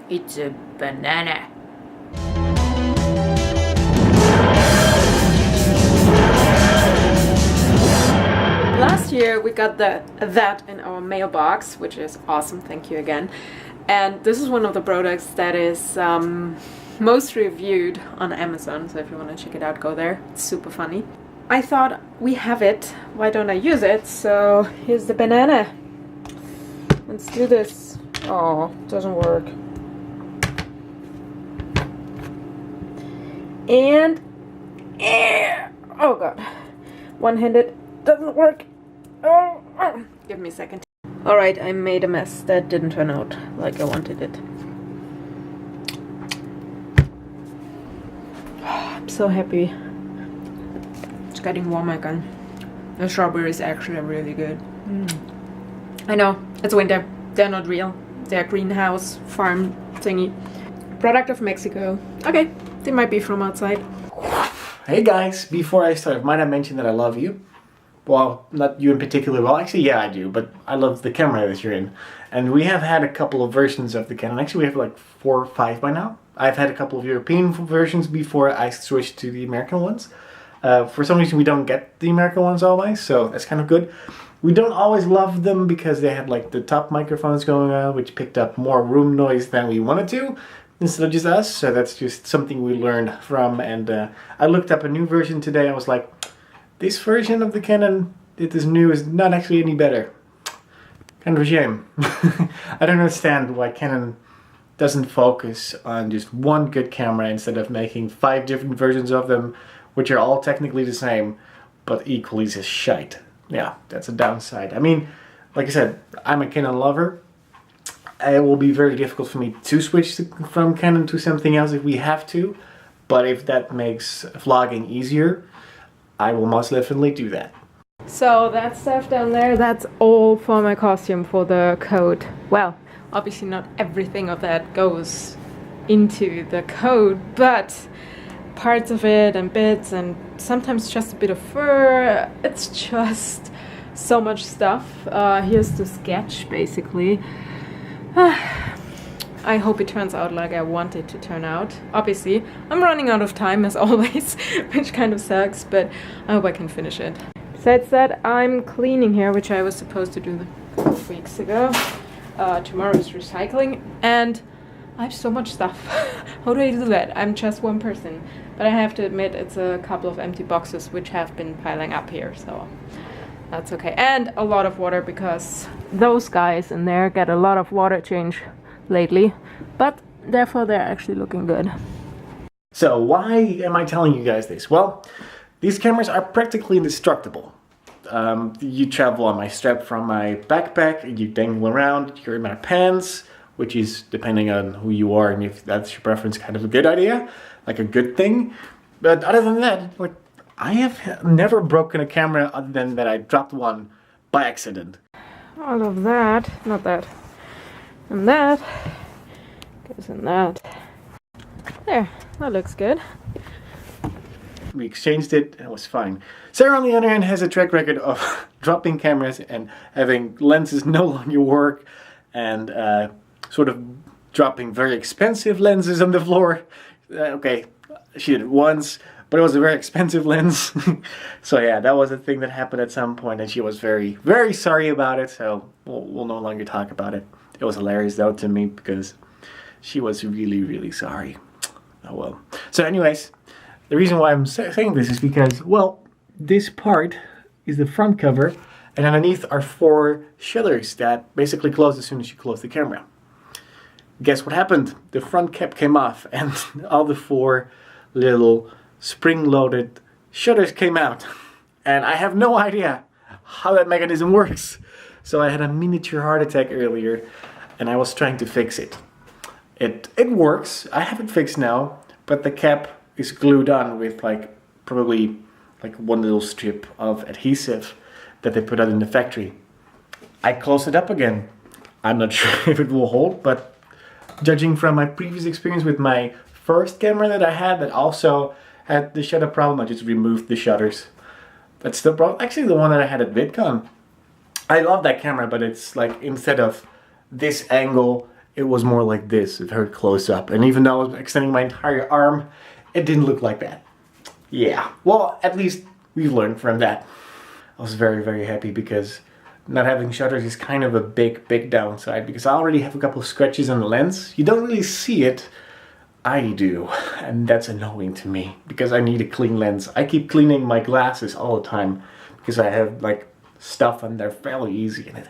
It's a banana. Last year we got that in our mailbox, which is awesome, thank you again. And this is one of the products that is most reviewed on Amazon, so if you want to check it out, go there. It's super funny. I thought, we have it, why don't I use it? So here's the banana. Let's do this. Oh, doesn't work. And oh god, one-handed doesn't work. Oh, give me a second. Alright, I made a mess. That didn't turn out like I wanted it. I'm so happy. It's getting warm again. The strawberry is actually really good. I know, it's winter. They're not real. They're greenhouse farm thingy. Product of Mexico. Okay, they might be from outside. Hey guys, before I start, might I mention that I love you? Well, not you in particular. Well, actually, yeah, I do. But I love the camera that you're in. And we have had a couple of versions of the Canon. Actually, we have like 4 or 5 by now. I've had a couple of European versions before I switched to the American ones. For some reason, we don't get the American ones always, so that's kind of good. We don't always love them because they had like the top microphones going on, which picked up more room noise than we wanted to, instead of just us. So that's just something we learned from. And I looked up a new version today. I was like, this version of the Canon that is new is not actually any better. Kind of a shame. I don't understand why Canon doesn't focus on just one good camera instead of making 5 different versions of them, which are all technically the same, but equally just shite. Yeah, that's a downside. I mean, like I said, I'm a Canon lover. It will be very difficult for me to switch from Canon to something else if we have to, but if that makes vlogging easier, I will most definitely do that. So that stuff down there, that's all for my costume for the coat. Well, obviously not everything of that goes into the coat, but parts of it and bits and sometimes just a bit of fur. It's just so much stuff. Here's the sketch basically. I hope it turns out like I want it to turn out. Obviously, I'm running out of time as always, which kind of sucks, but I hope I can finish it. Besides that, I'm cleaning here, which I was supposed to do a couple of weeks ago. Tomorrow is recycling, and I have so much stuff. How do I do that? I'm just one person. But I have to admit, it's a couple of empty boxes which have been piling up here, so that's okay. And a lot of water, because those guys in there get a lot of water change lately, but therefore they're actually looking good. So why am I telling you guys this? Well, these cameras are practically indestructible. You travel on my strap from my backpack, you dangle around, you're in my pants, which is, depending on who you are and if that's your preference, kind of a good idea, like a good thing. But other than that, like, I have never broken a camera other than that I dropped one by accident. All of that, not that, and that goes in that. There, that looks good. We exchanged it and it was fine. Sarah, on the other hand, has a track record of dropping cameras and having lenses no longer work, and sort of dropping very expensive lenses on the floor. Okay, she did it once, but it was a very expensive lens. So yeah, that was a thing that happened at some point, and she was very, very sorry about it, so we'll no longer talk about it. It was hilarious though to me, because she was really, really sorry. Oh well. So anyways, the reason why I'm saying this is because, well, this part is the front cover, and underneath are 4 shutters that basically close as soon as you close the camera. Guess what happened? The front cap came off and all the 4 little spring-loaded shutters came out. And I have no idea how that mechanism works. So I had a miniature heart attack earlier and I was trying to fix it. It works. I have it fixed now, but the cap is glued on with probably one little strip of adhesive that they put out in the factory. I close it up again. I'm not sure if it will hold, but judging from my previous experience with my first camera that I had that also had the shutter problem, I just removed the shutters. That's the problem. Actually, the one that I had at VidCon. I love that camera, but it's like, instead of this angle, it was more like this, very close up. And even though I was extending my entire arm, it didn't look like that. Yeah, well, at least we've learned from that. I was very, very happy because not having shutters is kind of a big downside, because I already have a couple of scratches on the lens. You don't really see it. I do, and that's annoying to me because I need a clean lens. I keep cleaning my glasses all the time because I have like stuff on there fairly easy, and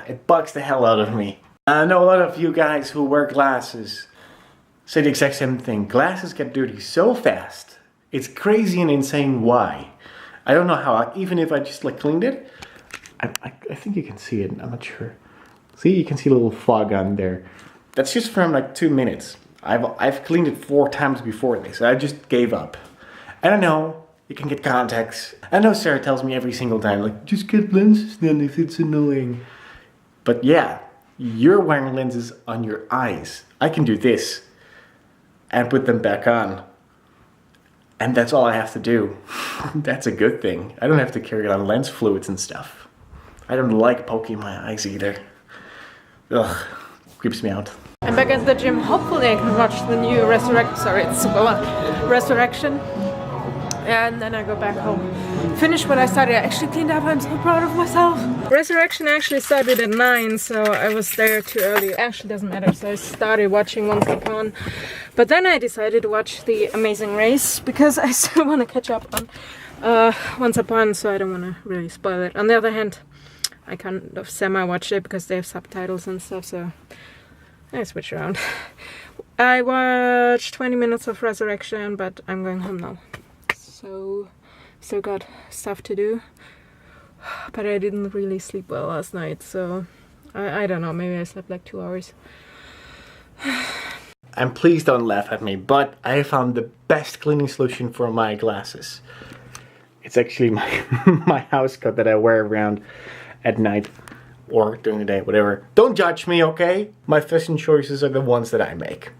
it bugs the hell out of me. I know a lot of you guys who wear glasses say the exact same thing. Glasses get dirty so fast. It's crazy and insane why. I don't know how, even if I just like cleaned it, I think you can see it, I'm not sure. See, you can see a little fog on there. That's just from like 2 minutes. I've cleaned it 4 times before this. I just gave up. I don't know, you can get contacts. I know Sarah tells me every single time, like, just get lenses then if it's annoying. But yeah, you're wearing lenses on your eyes. I can do this and put them back on. And that's all I have to do. That's a good thing. I don't have to carry on lens fluids and stuff. I don't like poking my eyes either. Ugh, creeps me out. I'm back at the gym. Hopefully I can watch the new Resurrection. And then I go back home. Finish what I started. I actually cleaned up. I'm so proud of myself. Resurrection actually started at 9, so I was there too early. It actually doesn't matter. So I started watching Once Upon. But then I decided to watch The Amazing Race because I still want to catch up on Once Upon, so I don't want to really spoil it. On the other hand, I kind of semi-watched it because they have subtitles and stuff, so I switch around. I watched 20 minutes of Resurrection, but I'm going home now. So, still got stuff to do. But I didn't really sleep well last night, so I don't know, maybe I slept like 2 hours. And please don't laugh at me, but I found the best cleaning solution for my glasses. It's actually my house coat that I wear around at night or during the day, whatever. Don't judge me, okay? My fashion choices are the ones that I make.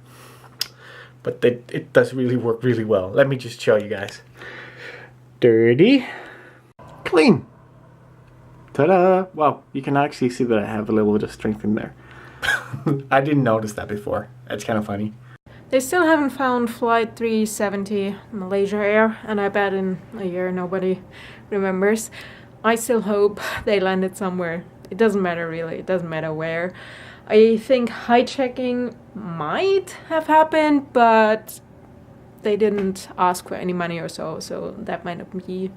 But it does really work really well. Let me just show you guys. Dirty, clean. Ta-da! Well, you can actually see that I have a little bit of strength in there. I didn't notice that before. That's kind of funny. They still haven't found Flight 370 Malaysia Air, and I bet in a year nobody remembers. I still hope they landed somewhere. It doesn't matter really, it doesn't matter where. I think hijacking might have happened, but they didn't ask for any money or so that might not be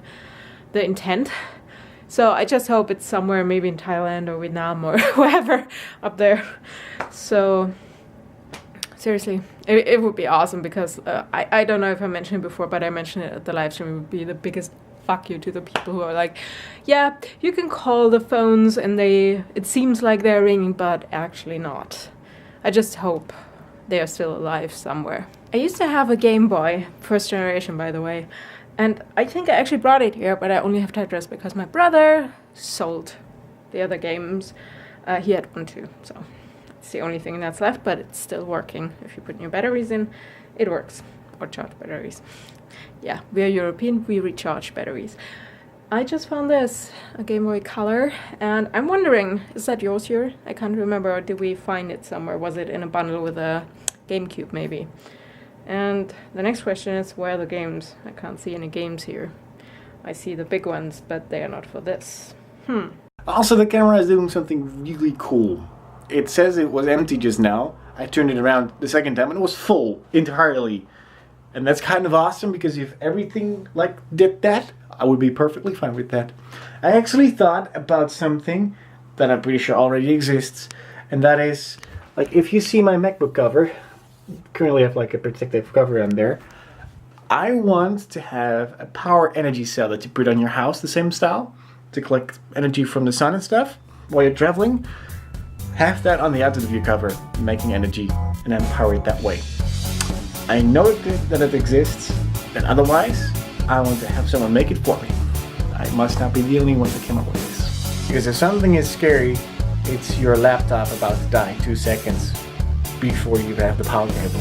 the intent. So I just hope it's somewhere maybe in Thailand or Vietnam or wherever up there. So seriously, it would be awesome because I don't know if I mentioned it before, but I mentioned it at the live stream. It would be the biggest fuck you to the people who are like, yeah, you can call the phones and it seems like they're ringing, but actually not. I just hope they are still alive somewhere. I used to have a Game Boy, first generation by the way, and I think I actually brought it here, but I only have Tetris because my brother sold the other games. He had one too, so it's the only thing that's left, but it's still working. If you put new batteries in, it works. Or charge batteries. Yeah, we are European, we recharge batteries. I just found this, a Game Boy Color, and I'm wondering, is that yours here? I can't remember, or did we find it somewhere? Was it in a bundle with a GameCube maybe? And the next question is, where are the games? I can't see any games here. I see the big ones, but they are not for this. Also, the camera is doing something really cool. It says it was empty just now. I turned it around the second time and it was full entirely. And that's kind of awesome because if everything like did that, I would be perfectly fine with that. I actually thought about something that I'm pretty sure already exists, and that is, like, if you see my MacBook cover, currently I have like a protective cover on there. I want to have a power energy cell that you put on your house, the same style, to collect energy from the sun and stuff while you're traveling. Have that on the outside of your cover, making energy, and then power it that way. I know that it exists, and otherwise, I want to have someone make it for me. I must not be the only one that came up with this. Because if something is scary, it's your laptop about to die in 2 seconds before you have the power cable.